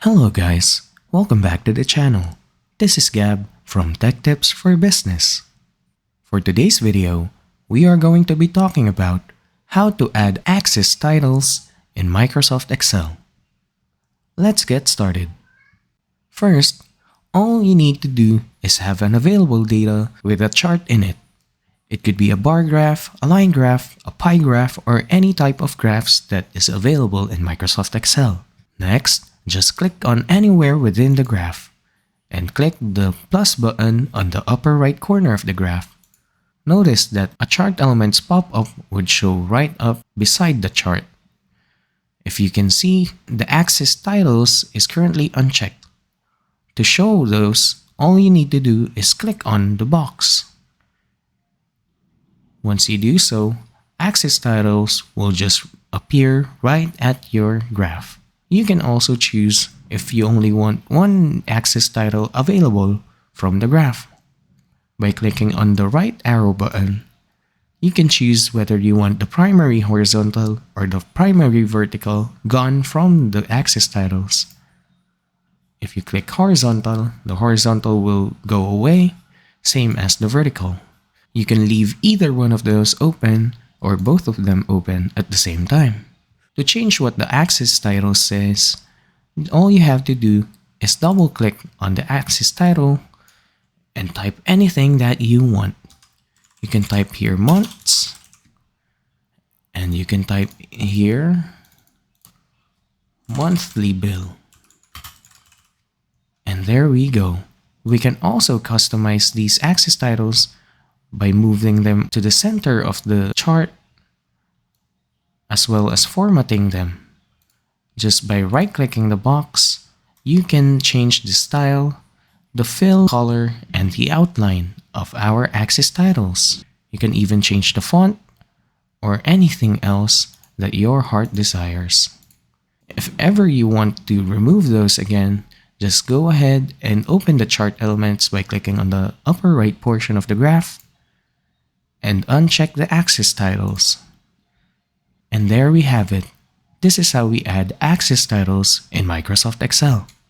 Hello guys, welcome back to the channel. This is Gab from Tech Tips for Business. For today's video, we are going to be talking about how to add access titles in Microsoft Excel. Let's get started. First, all you need to do is have an available data with a chart in it. It could be a bar graph, a line graph, a pie graph, or any type of graphs that is available in Microsoft Excel. Next, just click on anywhere within the graph and click the plus button on the upper right corner of the graph. Notice that a chart elements pop-up would show right up beside the chart. If you can see, the axis titles is currently unchecked. To show those, all you need to do is click on the box. Once you do so, axis titles will just appear right at your graph. You can also choose if you only want one axis title available from the graph. By clicking on the right arrow button, you can choose whether you want the primary horizontal or the primary vertical gone from the axis titles. If you click horizontal, the horizontal will go away, same as the vertical. You can leave either one of those open or both of them open at the same time. To change what the axis title says, all you have to do is double click on the axis title and type anything that you want. You can type here months, and you can type here monthly bill. And there we go. We can also customize these axis titles by moving them to the center of the chart, as well as formatting them. Just by right-clicking the box, you can change the style, the fill color, and the outline of our axis titles. You can even change the font or anything else that your heart desires. If ever you want to remove those again, just go ahead and open the chart elements by clicking on the upper right portion of the graph and uncheck the axis titles. And there we have it. This is how we add axis titles in Microsoft Excel.